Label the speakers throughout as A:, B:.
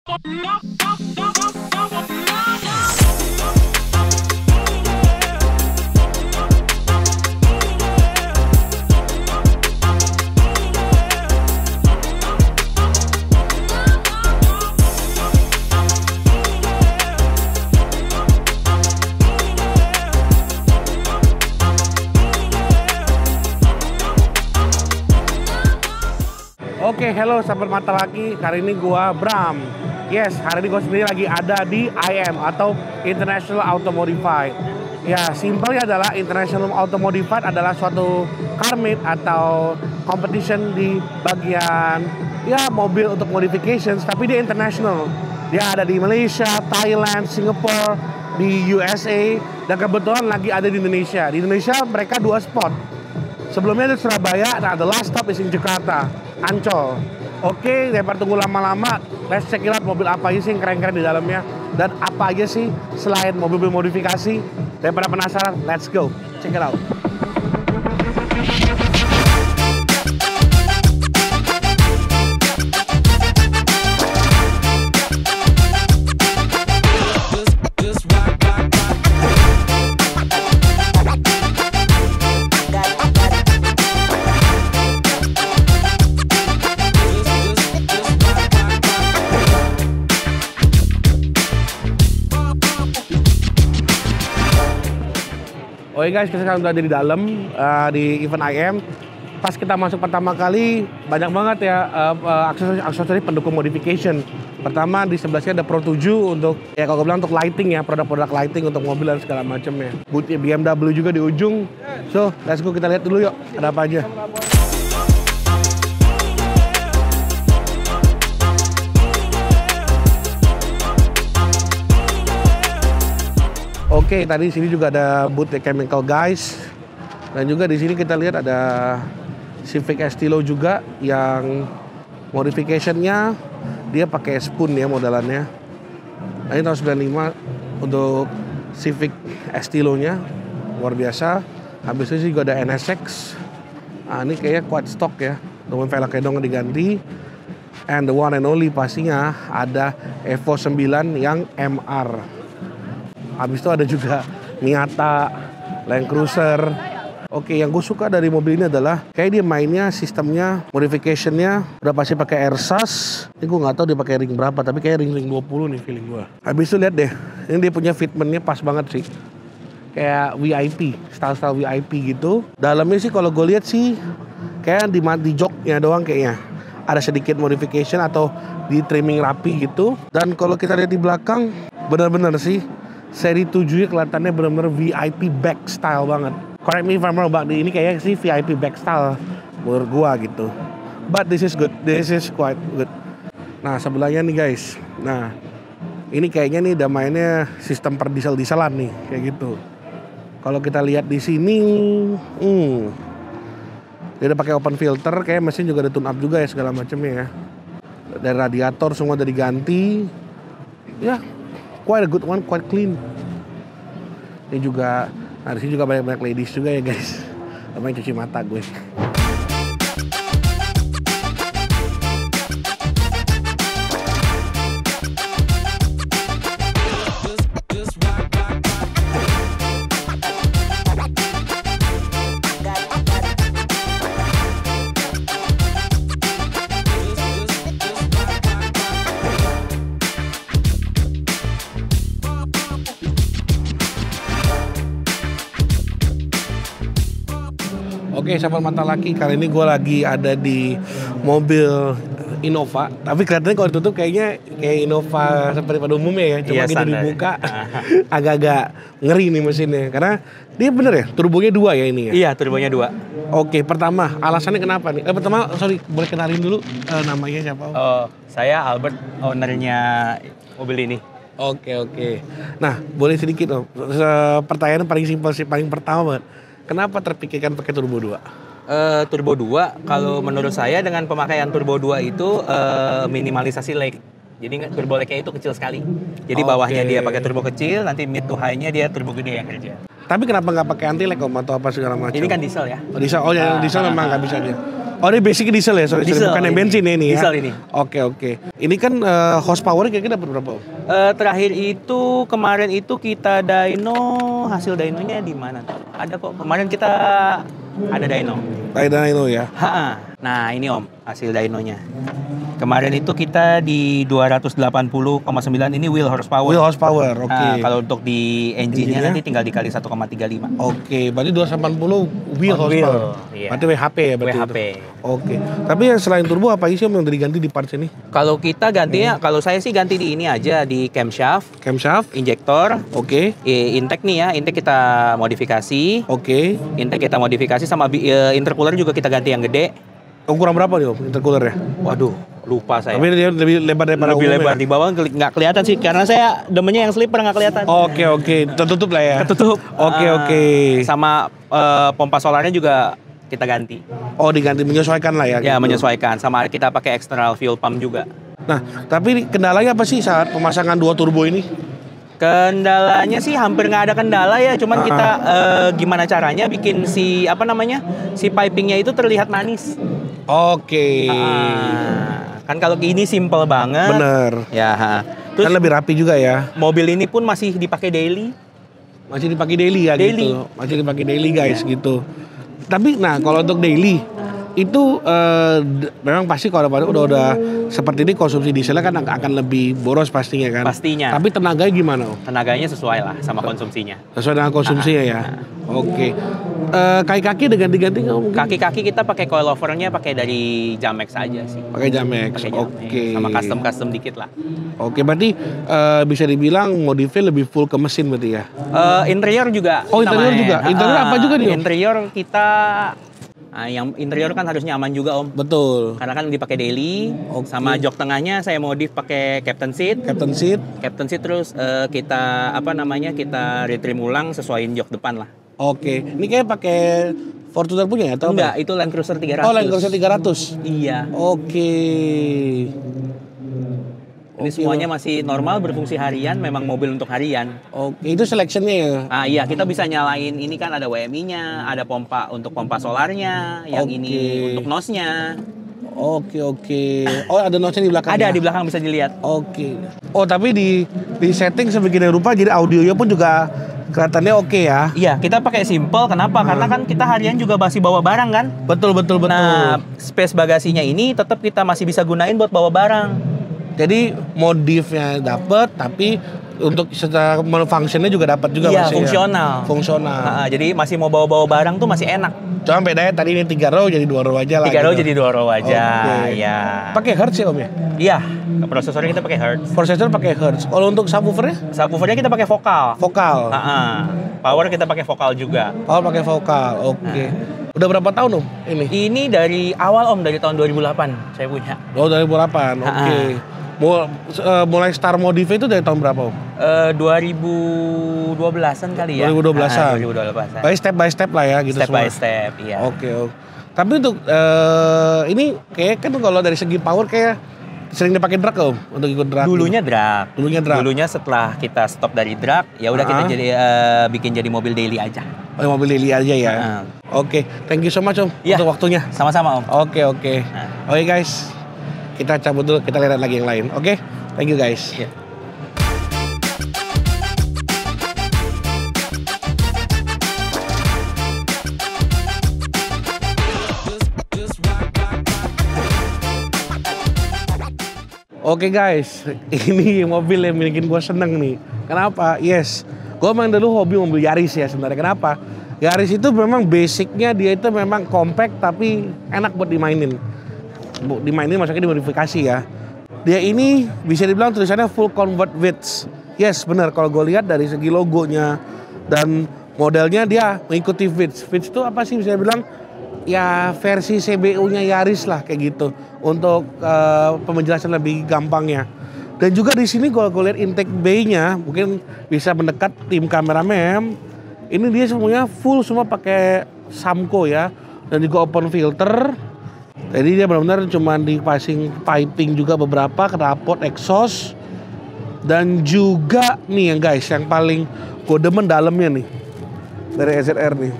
A: Oke, hello sahabat mata laki. Hari ini gua Bram. Yes, hari ini gua sendiri lagi ada di IM atau International Automotive Fight. Ya, simpelnya adalah International Automotive Fight adalah suatu car meet atau competition di bagian ya mobil untuk modifications, tapi dia international. Dia ada di Malaysia, Thailand, Singapore, di USA, dan kebetulan lagi ada di Indonesia. Di Indonesia mereka 2 spot. Sebelumnya di Surabaya, nah the last stop is in Jakarta, Ancol. Oke, daripada tunggu lama-lama, let's check it out mobil apa aja sih yang keren-keren di dalamnya. Dan apa aja sih selain mobil-mobil modifikasi. Daripada penasaran, let's go, check it out. Oke guys, kita sekarang udah ada di dalam di event IM. Pas kita masuk pertama kali, banyak banget ya aksesoris pendukung modification. Pertama di sebelah sini ada Pro 7 untuk ya kalau gue bilang untuk lighting ya, produk-produk lighting untuk mobil dan segala macam ya. Boothnya BMW juga di ujung. So, let's go kita lihat dulu yuk, ada apa aja. Oke, tadi di sini juga ada booth Chemical Guys, dan juga di sini kita lihat ada Civic Estilo juga yang modificationnya dia pakai spoon ya modelannya. Nah, ini tahun 95 untuk Civic Estilo-nya luar biasa. Habis itu juga ada NSX. Nah, ini kayaknya quad stock ya, dengan velg kedong diganti. And the one and only pastinya ada Evo 9 yang MR. Habis itu ada juga Miata, Land Cruiser. Oke, yang gue suka dari mobil ini adalah kayak dia mainnya sistemnya, modificationnya udah pasti pakai airsas. Ini gue nggak tahu dia pakai ring berapa, tapi kayak ring 20 nih feeling gue. Habis itu lihat deh, ini dia punya fitmentnya pas banget sih. Kayak VIP, style-style VIP gitu. Dalamnya sih kalau gue lihat sih kayak di joknya doang kayaknya. Ada sedikit modification atau di trimming rapi gitu. Dan kalau kita lihat di belakang, benar-benar sih seri 7-nya kelihatannya benar-benar VIP back style banget. Correct me if I'm wrong, Bang. Ini kayaknya sih VIP back style menurut gua gitu. But this is good. This is quite good. Nah, sebelahnya nih guys. Nah, ini kayaknya nih udah mainnya sistem per diesel-dieselan nih, kayak gitu. Kalau kita lihat di sini, dia udah pakai open filter, kayak mesin juga ada tune up juga ya segala macamnya ya. Dari radiator semua udah diganti. Ya, quite a good one, quite clean. Ini juga, nah di sini juga banyak-banyak ladies juga ya guys. Namanya cuci mata gue. Oke, sahabat mata laki, kali ini gue lagi ada di mobil Innova. Tapi kelihatannya kalau ditutup kayaknya kayak Innova seperti pada umumnya ya. Cuma gitu dibuka agak-agak ngeri nih mesinnya. Karena dia bener ya, turbonya 2 ya ini ya?
B: Iya, turbonya 2.
A: Oke, pertama alasannya kenapa nih? Pertama, sorry, boleh kenalin dulu namanya siapa?
B: Oh, saya Albert, ownernya mobil ini.
A: Oke. Nah, boleh sedikit dong. Pertanyaan paling simpel sih, paling pertama banget. Kenapa terpikirkan pakai turbo 2?
B: Turbo 2, kalau menurut saya dengan pemakaian turbo 2 itu minimalisasi lag. Jadi turbo lag-nya itu kecil sekali. Jadi bawahnya dia pakai turbo kecil, nanti mid to high-nya dia turbo gede yang kerja.
A: Tapi kenapa nggak pakai anti lag atau apa segala macam?
B: Ini kan diesel ya.
A: Diesel, yang diesel memang nggak bisa dia. Oh ini basicnya diesel ya, sorry,
B: Diesel
A: bukan yang
B: ini.
A: bensin ya ini ya.
B: Diesel ini.
A: Oke. Ini kan horsepower kira-kira dapat berapa? Om?
B: Terakhir itu kemarin itu kita dyno, hasil dynonya di mana? Ada kok kemarin kita ada dyno.
A: Dyno ya.
B: Nah ini Om hasil dynonya. Kemarin itu kita di 280,9 ini wheel horsepower.
A: Wheel horsepower, oke.
B: Nah, kalau untuk di engine-nya
A: Engine-nya?
B: nanti tinggal dikali 1,35.
A: Oke, berarti 280 wheel horsepower.
B: Iya.
A: Berarti WHP ya berarti.
B: WHP.
A: Itu. Oke. Tapi yang selain turbo apa sih Om yang diganti di parts ini?
B: Kalau kita gantinya, kalau saya sih ganti di ini aja, di camshaft,
A: Camshaft.
B: injektor,
A: Oke.
B: intake nih ya, intake kita modifikasi.
A: Oke.
B: Intake kita modifikasi sama intercooler juga kita ganti yang gede.
A: Ukuran berapa nih Om intercoolernya?
B: Waduh, lupa saya.
A: Tapi dia lebih lebar daripada
B: Lebih
A: umumnya.
B: lebar di bawah nggak kelihatan sih karena saya demennya yang slipper nggak kelihatan.
A: Oke. Tertutup lah ya.
B: Ketutup.
A: Oke.
B: Sama pompa solarnya juga kita ganti.
A: Oh diganti, menyesuaikan lah ya.
B: Ya
A: gitu.
B: menyesuaikan. Sama kita pakai external fuel pump juga.
A: Nah, tapi kendalanya apa sih saat pemasangan dua turbo ini?
B: Kendalanya sih hampir nggak ada kendala ya. Cuman kita gimana caranya bikin si pipingnya itu terlihat manis.
A: Oke.
B: Kan kalau ini simple banget.
A: Bener.
B: Ya. Terus
A: Kan lebih rapi juga ya.
B: mobil ini pun masih dipakai daily.
A: Masih dipakai daily ya
B: Daily.
A: gitu. Masih dipakai daily guys gitu. Tapi nah kalau untuk daily itu memang pasti kalau udah seperti ini konsumsi dieselnya kan akan lebih boros pastinya kan.
B: Pastinya.
A: Tapi tenaganya gimana Om?
B: Tenaganya sesuai lah sama konsumsinya.
A: Sesuai dengan konsumsinya ya. Oke. Kaki-kaki diganti-ganti nggak mungkin?
B: Kaki-kaki kita pakai coilovernya pakai dari Jamex aja sih.
A: Pakai Jamex.
B: Pakai Jamex.
A: Oke.
B: Sama custom dikit lah.
A: Oke, berarti bisa dibilang modifnya lebih full ke mesin berarti ya.
B: Interior juga.
A: Oh,
B: kita
A: interior
B: main.
A: juga? Interior apa juga nih, Om?
B: Interior kita yang interior kan harus nyaman juga Om.
A: Betul.
B: Karena kan dipakai daily.
A: Oke.
B: Sama jok tengahnya saya modif pakai captain seat.
A: Captain seat.
B: Captain seat terus kita kita retrim ulang sesuaiin jok depan lah.
A: Oke. Ini kayak pakai Fortuner punya ya atau
B: Enggak,
A: apa?
B: itu Land Cruiser 300.
A: Oh, Land Cruiser 300.
B: Iya.
A: Oke.
B: Ini semuanya masih normal berfungsi harian, memang mobil untuk harian.
A: Oke, itu seleksinya ya.
B: Iya, kita bisa nyalain ini kan ada WMI-nya, ada pompa untuk pompa solarnya, yang
A: Oke.
B: ini untuk NOS-nya.
A: Oke. Oh, ada notnya di belakang.
B: Ada
A: ya?
B: di belakang bisa dilihat.
A: Oke. Oh, tapi di setting sebegini rupa jadi audionya pun juga kelihatannya oke ya.
B: Iya, kita pakai simple. Kenapa? Karena kan kita harian juga masih bawa barang kan.
A: Betul.
B: Nah, space bagasinya ini tetap kita masih bisa gunain buat bawa barang.
A: Jadi modifnya dapet, tapi untuk secara functionnya juga dapat juga
B: Iya,
A: masih
B: fungsional.
A: Ya? Fungsional.
B: Jadi masih mau bawa babarang tuh masih enak.
A: Cuma bedanya tadi ini 3 row jadi 2 row aja lah.
B: 3 row
A: gitu.
B: jadi 2 row aja.
A: Oke.
B: Ya.
A: Pakai Hertz ya Om ya?
B: Iya, prosesornya kita pakai Hertz.
A: Prosesor pakai Hertz. Kalau untuk subwoofernya?
B: Subwoofernya kita pakai vokal.
A: Vokal.
B: Power kita pakai vokal juga.
A: Oh pakai vokal. Oke. Udah berapa tahun Om ini?
B: Ini dari awal Om, dari tahun 2008 saya punya.
A: Oh 2008. Oke. Mulai start modif itu dari tahun berapa Om?
B: 2012-an kali ya.
A: 2012-an.
B: 2012-an.
A: By step lah ya gitu
B: Step
A: semua.
B: by step, iya.
A: Oke. Tapi untuk ini kayak kan kalau dari segi power kayak sering dipakai drag Om untuk ikut drag.
B: Dulunya drag.
A: Dulunya
B: setelah kita stop dari drag, ya udah kita jadi bikin jadi mobil daily aja.
A: Oh, mobil daily aja ya. Oke, thank you so much Om
B: Iya.
A: untuk waktunya.
B: Sama-sama Om.
A: Oke. Oke guys, kita cabut dulu, kita lihat lagi yang lain. Oke, thank you guys.
B: Iya.
A: Oke guys, ini mobil yang bikin gue seneng nih. Kenapa? Yes, gue memang dulu hobi mobil Yaris ya sebenarnya. Kenapa? Yaris itu memang basicnya dia itu memang compact tapi enak buat dimainin. Dimainin maksudnya dimodifikasi ya. Dia ini bisa dibilang tulisannya full convert width. Yes benar, kalau gue lihat dari segi logonya dan modelnya dia mengikuti width. Width itu apa sih bisa dibilang? Ya versi CBU-nya Yaris lah kayak gitu untuk penjelasan lebih gampangnya. Dan juga di sini kalau gue lihat intake bay-nya mungkin bisa mendekat tim kameramen. Ini dia semuanya full semua pakai Samco ya dan juga open filter. Jadi dia benar-benar cuma dipasing piping juga beberapa, knalpot, exhaust dan juga nih yang guys yang paling gue demen dalamnya nih dari SZR nih.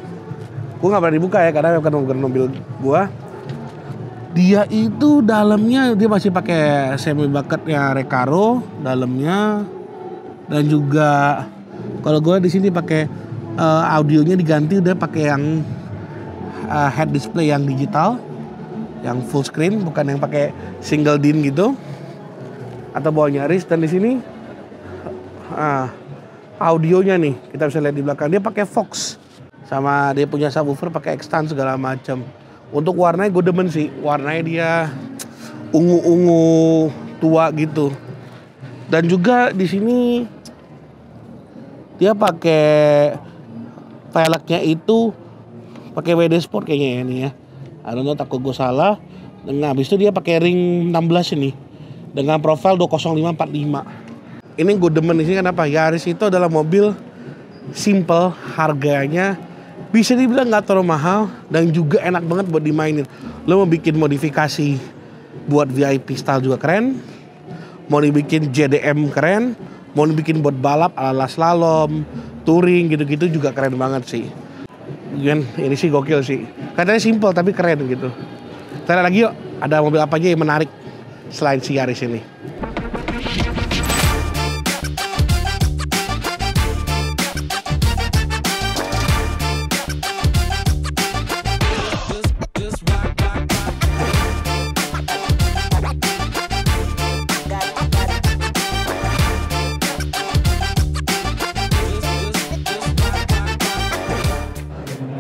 A: Gue nggak berani buka ya karena bukan mobil gue. Dia itu dalamnya dia masih pakai semi bucketnya Recaro dalamnya, dan juga kalau gue di sini pakai audionya diganti udah pakai yang head display yang digital, yang full screen, bukan yang pakai single din gitu atau bawahnya Yaris. Dan di sini audionya nih kita bisa lihat di belakang dia pakai Fox, sama dia punya subwoofer pakai extend segala macam. Untuk warnanya gue demen sih, warnanya dia ungu-ungu tua gitu. Dan juga di sini dia pakai velgnya itu pakai WD Sport kayaknya ya nih ya. I don't know, takut gue salah. Dan habis itu dia pakai ring 16 ini dengan profil 205/45. Ini gue demen di sini kenapa? Yaris itu adalah mobil simple, harganya bisa dibilang nggak terlalu mahal dan juga enak banget buat dimainin. Lo mau bikin modifikasi buat VIP style juga keren, mau dibikin JDM keren, mau dibikin buat balap ala slalom, touring gitu-gitu juga keren banget sih. Ini sih gokil sih. Katanya simple tapi keren gitu. Kita lihat lagi yuk, ada mobil apa aja yang menarik selain si Yaris ini.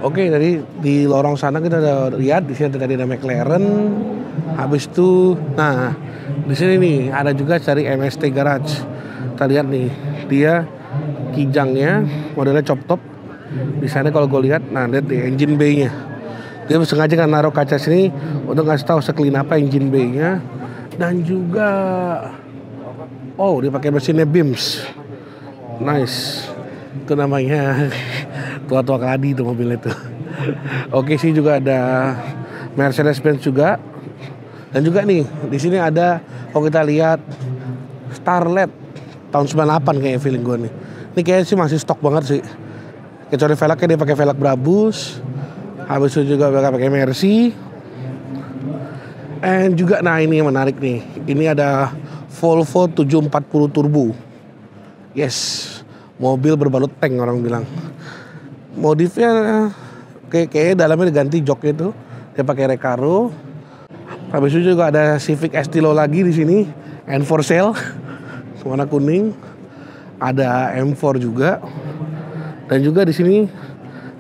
A: Oke, tadi di lorong sana kita udah lihat, di sini tadi ada McLaren. Habis itu, nah di sini nih ada juga cari MST Garage. Kita lihat nih, dia kijangnya modelnya chop top. Di sana kalau gue lihat, nah lihat di engine bay-nya. Dia sengaja kan naruh kaca sini untuk ngasih tahu sekelin apa engine bay-nya. Dan juga, oh dia pakai mesinnya Bims. Nice. Itu namanya tua-tua keladi itu mobil itu. Oke sih, juga ada Mercedes-Benz juga. Dan juga nih di sini ada, kalau kita lihat Starlet tahun 98 kayak feeling gue nih. Ini kayaknya sih masih stok banget sih. Kecuali velgnya dia pakai velg Brabus. Habis itu juga pakai Mercy. And juga nah ini yang menarik nih. Ini ada Volvo 740 Turbo. Yes. Mobil berbalut tank orang bilang. Modifnya kayak dalamnya diganti joknya itu. Dia pakai Recaro. Habis itu juga ada Civic Estilo lagi di sini. And for sale. Warna kuning. Ada M4 juga. Dan juga di sini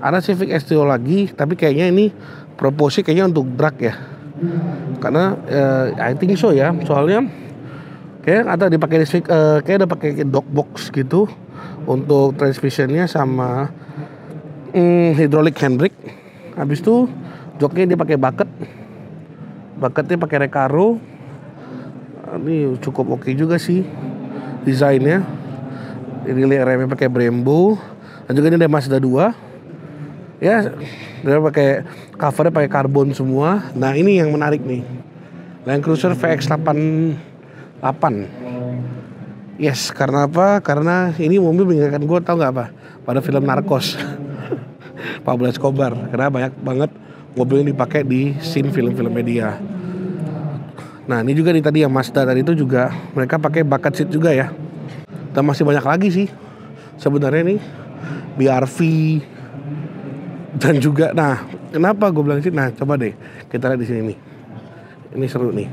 A: ada Civic Estilo lagi, tapi kayaknya ini proposisi kayaknya untuk drag ya. Karena I think so ya. Soalnya kayak atau dipakai listrik, kayak udah pakai dock box gitu untuk transmissionnya sama hydraulic handbrake. Habis itu joknya dia pakai bucketnya pakai Recaro. Ini cukup oke juga sih desainnya. Ini remnya pakai Brembo. Dan juga ini ada Mazda 2. Ya, dia pakai covernya pakai karbon semua. Nah ini yang menarik nih, Land Cruiser VX88. Yes, karena apa? Karena ini mobil mengingatkan gue, tau gak apa? Pada film Narcos Pablo Escobar. Karena banyak banget mobil yang dipakai di scene film-film media. Nah ini juga nih tadi yang Mazda tadi itu juga mereka pakai bucket seat juga ya. Dan masih banyak lagi sih sebenarnya nih, BRV. Dan juga, nah kenapa gue bilang sih? Nah coba deh kita lihat di sini nih. Ini seru nih.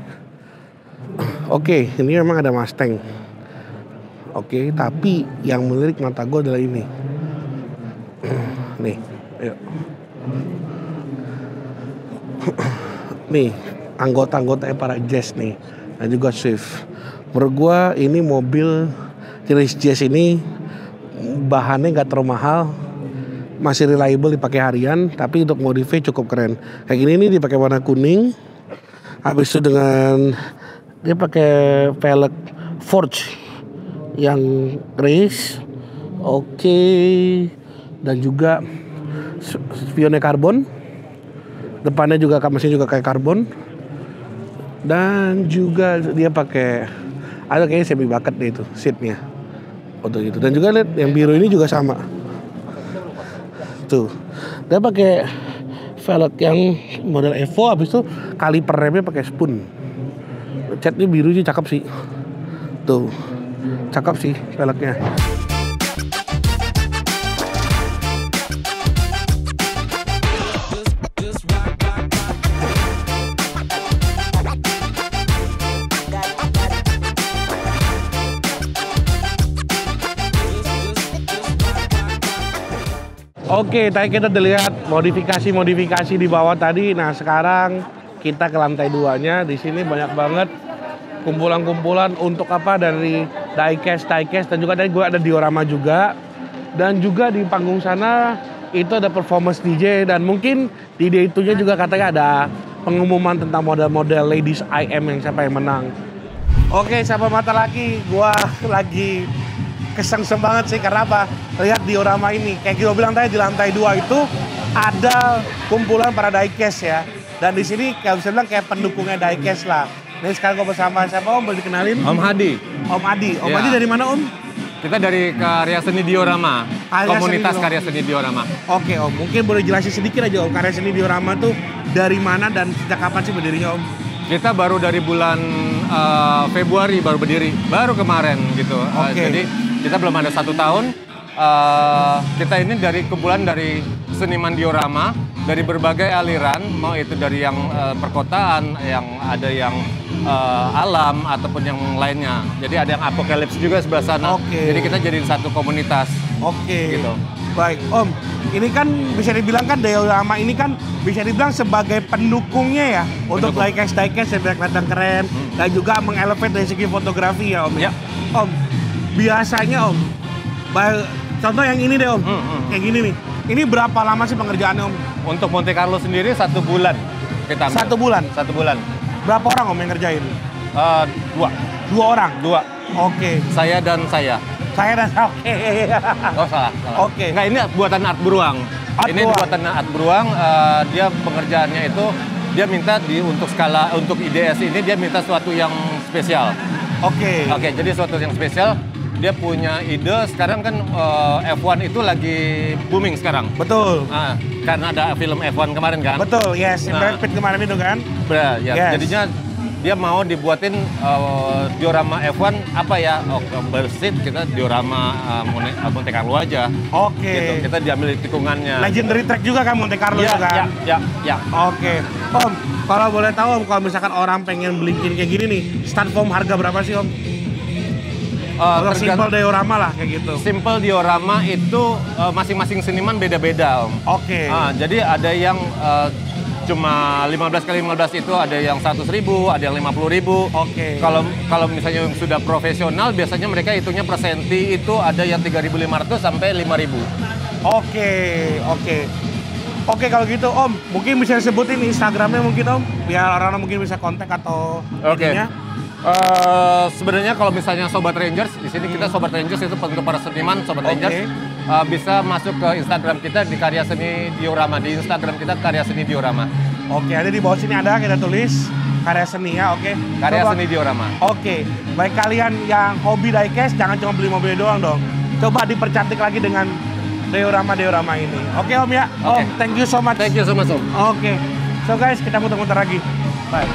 A: Oke, ini memang ada Mustang. Oke, tapi yang melirik mata gue adalah ini. Nih, ayo. Nih, anggota-anggotanya para Jazz nih. Dan juga Swift. Menurut gue ini mobil jenis Jazz ini bahannya gak terlalu mahal. Masih reliable dipakai harian. Tapi untuk modifnya cukup keren. Kayak gini nih dipakai warna kuning. Habis itu dengan dia pakai velg Forge yang race, oke. Dan juga spionnya karbon, depannya juga mesin juga kayak karbon. Dan juga dia pakai ada kayaknya semi bucket deh itu seatnya untuk itu. Dan juga lihat yang biru ini juga sama tuh, dia pakai velg yang model Evo, habis itu kaliper remnya pakai spoon. Catnya biru sih, cakep sih. Tuh, cakep sih velgnya. Oke, tadi kita udah lihat modifikasi di bawah tadi. Nah, sekarang kita ke lantai 2-nya. Di sini banyak banget kumpulan-kumpulan untuk apa dari diecast dan juga tadi gue ada diorama juga. Dan juga di panggung sana itu ada performance DJ dan mungkin di day 2-nya juga katanya ada pengumuman tentang model-model Ladies IM yang siapa yang menang. Oke, sahabat mata lagi, gua lagi kesengsem banget sih karena apa? Lihat diorama ini, kayak gue bilang tadi di lantai 2 itu ada kumpulan para diecast ya. Dan di sini kayak bisa bilang kayak pendukungnya diecast lah. Nah sekarang gue bersama siapa Om? Boleh dikenalin?
C: Om Hadi.
A: Om Adi. Om Adi dari mana Om?
C: Kita dari Karya Seni Diorama, komunitas Karya Seni Diorama.
A: Oke Om, mungkin boleh jelasin sedikit aja Om, Karya Seni Diorama tuh dari mana dan sejak kapan sih berdirinya Om?
C: Kita baru dari bulan Februari baru berdiri, baru kemarin gitu. Jadi kita belum ada 1 tahun. Kita ini dari kumpulan dari seniman diorama dari berbagai aliran, mau itu dari yang perkotaan, yang ada yang alam ataupun yang lainnya. Jadi ada yang apokalips juga sebelah sana. Jadi kita jadi satu komunitas. Gitu.
A: Baik, Om. Ini kan bisa dibilang kan diorama ini kan bisa dibilang sebagai pendukungnya ya untuk diecast yang kelihatan keren dan juga mengelevate dari segi fotografi ya Om.
C: Ya.
A: Om, biasanya Om, contoh yang ini deh Om, kayak gini nih. Ini berapa lama sih pengerjaannya Om?
C: Untuk Monte Carlo sendiri 1 bulan kita ambil.
A: 1 bulan?
C: 1 bulan.
A: Berapa orang Om yang ngerjain?
C: 2
A: orang?
C: 2.
A: Oke.
C: Saya dan saya.
A: Oke.
C: Oh salah.
A: Oke.
C: Nggak, ini buatan Art Beruang. Buatan Art Beruang. Dia pengerjaannya itu dia minta untuk IDS ini dia minta sesuatu yang spesial. Oke, jadi sesuatu yang spesial. Dia punya ide, sekarang kan F1 itu lagi booming sekarang.
A: Betul.
C: Karena ada film F1 kemarin kan.
A: Betul, yes. Brad Pitt kemarin itu kan.
C: Yes. Jadinya dia mau dibuatin diorama F1 apa ya? Bersit kita diorama Monte Carlo aja. Gitu. Kita diambil tikungannya.
A: Legendary track juga kan Monte Carlo itu kan?
C: Ya.
A: Oke. Om, kalau boleh tahu Om, kalau misalkan orang pengen beliin kayak gini nih, start from harga berapa sih Om? Simple diorama lah kayak gitu.
C: Simple diorama itu masing-masing seniman beda-beda Om. Jadi ada yang cuma 15x15 itu ada yang 100.000, ada yang 50.000. Kalau misalnya yang sudah profesional biasanya mereka hitungnya per senti itu ada yang 3.500 sampai 5.000. Oke, kalau gitu Om, mungkin bisa sebutin Instagramnya mungkin Om, biar orang-orang mungkin bisa kontak atau ininya. Sebenarnya kalau misalnya Sobat Rangers, di sini kita Sobat Rangers itu untuk para seniman Sobat Rangers bisa masuk ke Instagram kita di Karya Seni Diorama. Di Instagram kita Karya Seni Diorama.
A: Ada di bawah sini ada kita tulis Karya Seni ya,
C: Karya Seni Diorama.
A: Baik kalian yang hobi diecast jangan cuma beli mobil doang dong. Coba dipercantik lagi dengan diorama ini. Om ya. Om, thank you so much.
C: Thank you so much Om.
A: So guys, kita muter-muter lagi. Bye.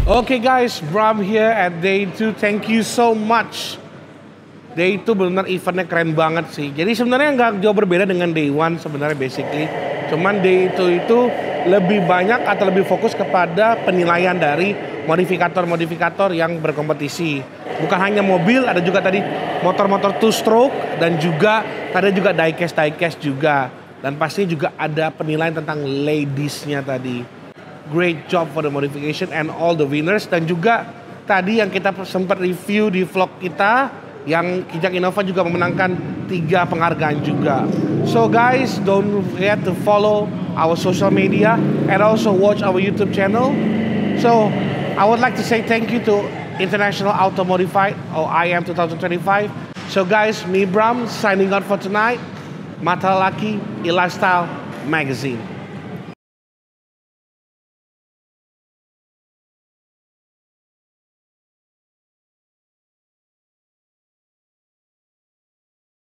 A: Oke guys, Bram here at Day 2. Thank you so much. Day 2 benar eventnya keren banget sih. Jadi sebenarnya nggak jauh berbeda dengan Day 1 sebenarnya basically. Cuman Day 2 itu lebih banyak atau lebih fokus kepada penilaian dari modifikator-modifikator yang berkompetisi. Bukan hanya mobil, ada juga tadi motor-motor two stroke dan juga ada juga diecast juga. Dan pasti juga ada penilaian tentang ladies-nya tadi. great job for the modification and all the winners. Dan juga tadi yang kita sempat review di vlog kita, yang Kijang Innova juga memenangkan 3 penghargaan juga. So guys, don't forget to follow our social media and also watch our YouTube channel. So I would like to say thank you to International Auto Modified or IM 2025. So guys, me Bram signing out for tonight. Mata Laki, E-Lifestyle Magazine.